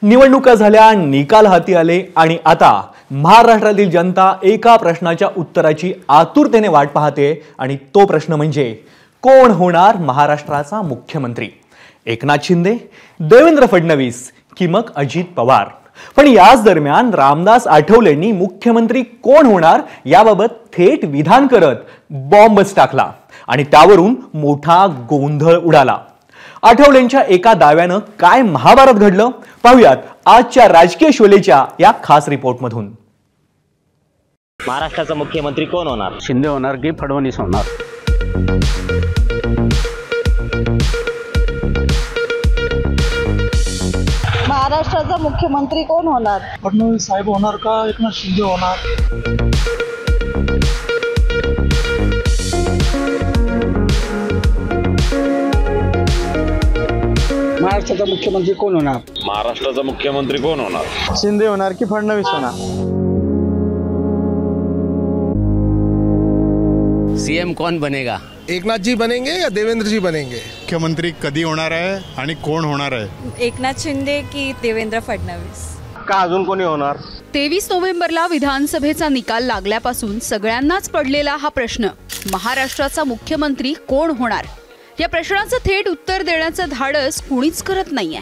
निवडणुका झाल्या, निकाल हाती आले आणि आता महाराष्ट्रातील जनता एका प्रश्नाच्या उत्तराची आतुरतेने वाट पाहते आणि तो प्रश्न म्हणजे कोण होणार महाराष्ट्राचा मुख्यमंत्री? एकनाथ शिंदे, देवेंद्र फडणवीस की मग अजित पवार? पण याच दरम्यान रामदास आठवलेंनी मुख्यमंत्री कोण होणार याबाबत थेट विधान करत बॉम्बच टाकला आणि त्यावरून मोठा गोंधळ उडाला। आठवलेंच्या एका दाव्यानं काय महाभारत घडलं पाहूयात आजच्या राजकीय शोलेच्या या खास रिपोर्टमधून। महाराष्ट्राचा मुख्यमंत्री कोण होणार? शिंदे होणार की फडणवीस होणार? महाराष्ट्राचा मुख्यमंत्री कोण होणार? फडणवीस साहेब होणार का एकनाथ शिंदे होणार? महाराष्ट्राचा मुख्यमंत्री कोण होणार? महाराष्ट्राचा मुख्यमंत्री कोण होणार? शिंदे होणार की फडणवीस होणार? सीएम कौन बनेगा? एकनाथ जी बनेंगे या देवेंद्र जी बनेंगे? मुख्यमंत्री कधी होणार आहे आणि कोण होणार आहे? एकनाथ शिंदे की देवेंद्र फडणवीस? का अजून कोणी होणार? 23 नोव्हेंबरला विधानसभेचा निकाल लागल्यापासून सगळ्यांनाच पडलेला हा प्रश्न, महाराष्ट्राचा मुख्यमंत्री कोण होणार? या प्रश्नाचं थेट उत्तर देण्याचं धाडस कुणीच करत नाहीये।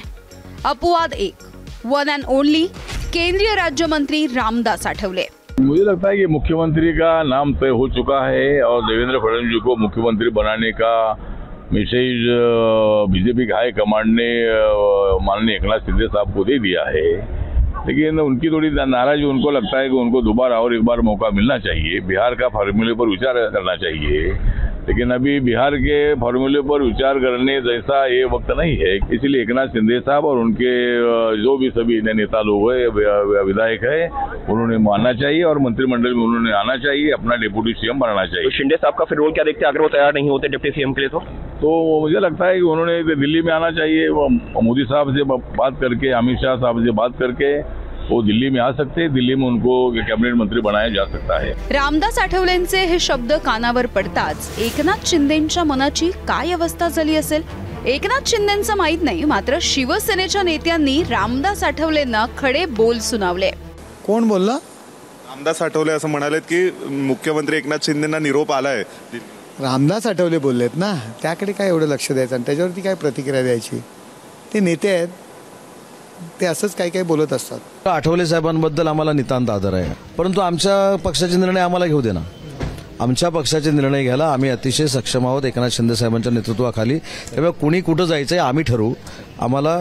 अपवाद एक, वन अँड ओनली केंद्रीय राज्यमंत्री रामदास आठवले। मुझे लगता है कि मुख्यमंत्री का नाम तय हो चुका है और देवेंद्र फडणवीस जी को मुख्यमंत्री बनाने का मैसेज बीजेपी हाई कमांड ने माननीय एकनाथ शिंदे साहब को दे दिया है, लेकिन उनकी थोड़ी नाराजगी, उनको लगता है कि उनको दोबारा और एक बार मौका मिलना चाहिए, बिहार का फार्मूले पर विचार करना चाहिए। लेकिन अभी बिहार के फार्मूले पर विचार करने जैसा ये वक्त नहीं है, इसलिए एकनाथ शिंदे साहब और उनके जो भी सभी नेता लोग हैं, विधायक है, उन्होंने मानना चाहिए और मंत्रिमंडल में उन्होंने आना चाहिए, अपना डिप्टी सीएम बनाना चाहिए। तो शिंदे साहब का फिर रोल क्या देखते हैं अगर वो तैयार नहीं होते डिप्टी सीएम के लिए? तो मुझे लगता है कि उन्होंने दिल्ली में आना चाहिए, मोदी साहब से बात करके, अमित शाह साहब से बात करके वो दिल्ली में आ सकते हैं, दिल्ली में उनको कैबिनेट मंत्री बनाया जा सकता है। रामदास आठवलेंचे हे शब्द कानावर पडताच एकनाथ शिंदेंच्या मनाची काय अवस्था झाली असेल? एकनाथ शिंदेंचं माहित नाही, मात्र शिवसेनेच्या नेत्यांनी रामदास आठवलेंना खडे बोल सुनावले। कोण बोलला? रामदास आठवले असं म्हणालेत की मुख्यमंत्री एकनाथ शिंदेंना निरोप आलाय। रामदास आठवले बोललेत ना, त्याकडे काय एवढं लक्ष द्यायचं आणि त्याच्यावरती काय प्रतिक्रिया द्यायची? ते नेते आहेत, ते असंच काही काही बोलत असतात। आठवले साहेबांबद्दल आम्हाला नितांत आदर आहे, परंतु आमच्या पक्षाचे निर्णय आम्हाला घेऊ दे ना। आमच्या पक्षाचे निर्णय घ्यायला आम्ही अतिशय सक्षम आहोत एकनाथ शिंदे साहेबांच्या नेतृत्वाखाली। त्यामुळे कुणी कुठं जायचंय आम्ही ठरवू, आम्हाला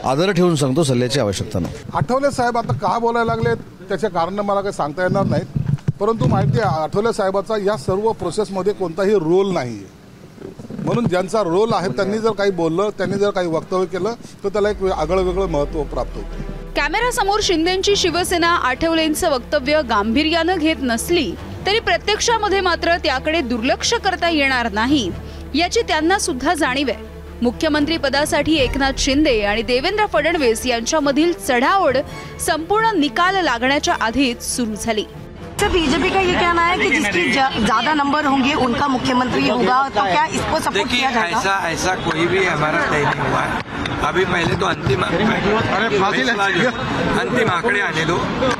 आदर ठेवून सांगतो, सल्ल्याची आवश्यकता नाही। आठवले साहेब आता का बोलायला लागले त्याचे कारण मला काही सांगता येणार नाहीत, परंतु माहिती आहे आठवले साहेबाचा या सर्व प्रोसेसमध्ये कोणताही रोल नाही, म्हणून ज्यांचा रोल आहे त्यांनी जर काही बोललं, त्यांनी जर काही वक्तव्य केलं तर त्याला एक आगळं वेगळं महत्त्व प्राप्त होतं। कॅमेरासमोर शिंदेंची शिवसेना आठवलेंचं वक्तव्य गांभीर्यानं घेत नसली तरी प्रत्यक्षामध्ये मात्र त्याकडे दुर्लक्ष करता येणार नाही याची त्यांना सुद्धा जाणीव आहे। मुख्यमंत्री पदासाठी एकनाथ शिंदे आणि देवेंद्र फडणवीस यांच्यामधील चढाओढ संपूर्ण निकाल लागण्याच्या आधीच सुरू झाली। बीजेपी का ये कहना है कि जिसकी ज्यादा नंबर होंगे उनका मुख्यमंत्री होगा, तो क्या इसको सपोर्ट किया जाएगा? ऐसा कोई भी हमारा तय नहीं हुआ है। अभी पहले तो अंतिम आंकड़े आने दो,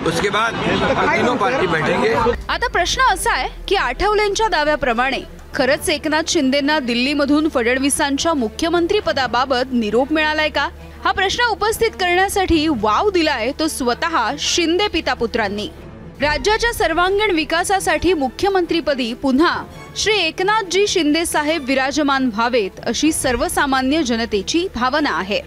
उसके बाद तीनों पार्टी बैठेंगे। आता प्रश्न असा आहे की आठवलेंच्या दाव्याप्रमाणे खरंच एकनाथ शिंदेंना दिल्लीमधून फडणवीसांच्या मुख्यमंत्री पदाबाबत निरोप मिळालाय का? हा प्रश्न उपस्थित करण्यासाठी वाव दिलाय तो स्वतः शिंदे पिता पुत्रांनी। राज्याच्या सर्वांगीण विकासासाठी मुख्यमंत्रीपदी पुन्हा श्री एकनाथजी शिंदे साहेब विराजमान व्हावेत अशी सर्वसामान्य जनतेची भावना आहे।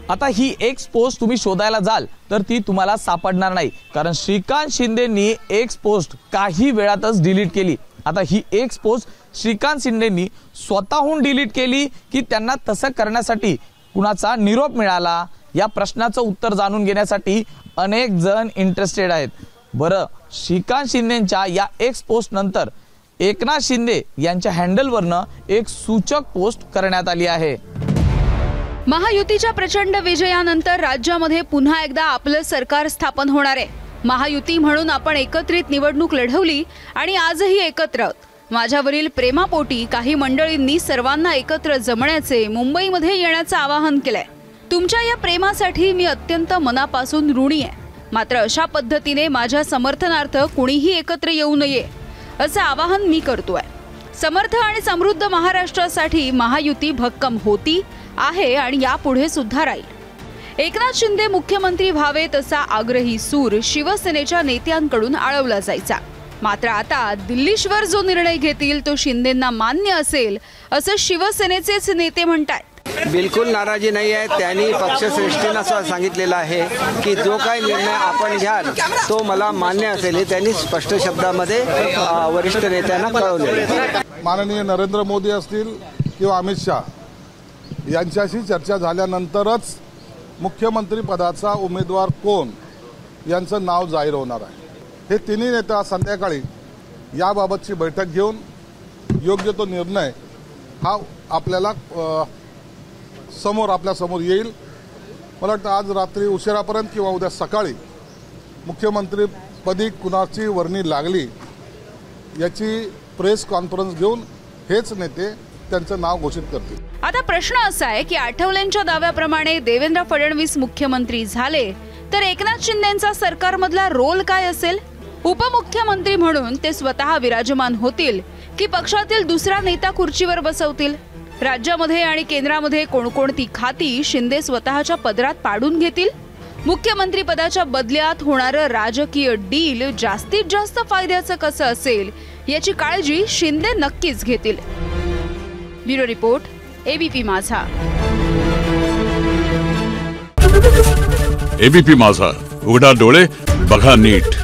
आता ही एक्स पोस्ट तुम्ही शोधायला जाल तर ती तुम्हाला सापडणार नाही, कारण श्रीकांत शिंदेंनी एक्स पोस्ट काही वेळातच डिलीट केली। आता ही एक्स पोस्ट श्रीकांत शिंदेंनी स्वतःहून डिलीट केली की त्यांना तसं करण्यासाठी कुणाचा निरोप मिळाला या प्रश्नाचं उत्तर जाणून घेण्यासाठी अनेक जण इंटरेस्टेड आहेत। बरं, श्रीकांत शिंदेंच्या या एक्स पोस्ट नंतर एकनाथ शिंदे यांच्या हँडलवरनं एक सूचक पोस्ट करण्यात आली आहे। महायुतीच्या प्रचंड विजयानंतर राज्यामध्ये पुन्हा एकदा आपलं सरकार स्थापन होणार आहे। महायुती म्हणून आपण एकत्रित निवडणूक लढवली आणि आजही एकत्र आहोत। माझ्यावरील प्रेमापोटी काही मंडळींनी सर्वांना एकत्र जमण्याचे, मुंबईमध्ये येण्याचं आवाहन केलंय। तुमच्या या प्रेमासाठी मी अत्यंत मनापासून ऋणी आहे, मात्र अशा पद्धतीने माझ्या समर्थनार्थ कुणीही एकत्र येऊ नये असं आवाहन मी करतोय. समर्थ आणि समृद्ध महाराष्ट्रासाठी महायुती भक्कम होती, आहे आणि यापुढे सुद्धा राहील. एकनाथ शिंदे मुख्यमंत्री व्हावेत असा आग्रही सूर शिवसेनेच्या नेत्यांकडून आळवला जायचा. मात्र आता दिल्लीश्वर जो निर्णय घेतील तो शिंदेंना मान्य असेल असं शिवसेनेचेच नेते म्हणतात. बिलकुल नाराजी नाही आहे. त्यांनी पक्षश्रेष्ठींना असं सांगितलेलं आहे की जो काही निर्णय आपण घ्याल तो मला मान्य असेल, हे त्यांनी स्पष्ट शब्दामध्ये वरिष्ठ नेत्यांना कळवले. माननीय नरेंद्र मोदी असतील किंवा अमित शहा यांच्याशी चर्चा झाल्यानंतरच मुख्यमंत्री पदाचा उमेदवार कोण यांचं नाव जाहीर होणार आहे. हे तिन्ही नेता संध्याकाळी याबाबतची बैठक घेऊन योग्य तो निर्णय हा आपल्याला आपल्या समोर येईल. मला वाटतं आज रात्री उशिरापर्यंत किंवा उद्या सकाळी मुख्यमंत्रीपदी कुणाची वर्णी लागली याची प्रेस कॉन्फरन्स घेऊन हेच नेते त्यांचं नाव घोषित करतील. आता प्रश्न असा आहे की आठवलेंच्या दाव्याप्रमाणे देवेंद्र फडणवीस मुख्यमंत्री झाले तर एकनाथ शिंदेंचा सरकारमधला रोल काय असेल? उपमुख्यमंत्री म्हणून ते स्वतः विराजमान होतील की पक्षातील दुसरा नेता खुर्चीवर बसवतील? राज्यामध्ये आणि केंद्रामध्ये कोणकोणती खाती शिंदे स्वतःच्या पदरात पाडून घेतील? मुख्यमंत्री पदाच्या बदल्यात होणारं राजकीय डील जास्तीत जास्त फायद्याचं कसं असेल याची काळजी शिंदे नक्कीच घेतील. ब्युरो रिपोर्ट, एबीपी माझा. एबीपी माझा, उघडा डोळे बघा नीट.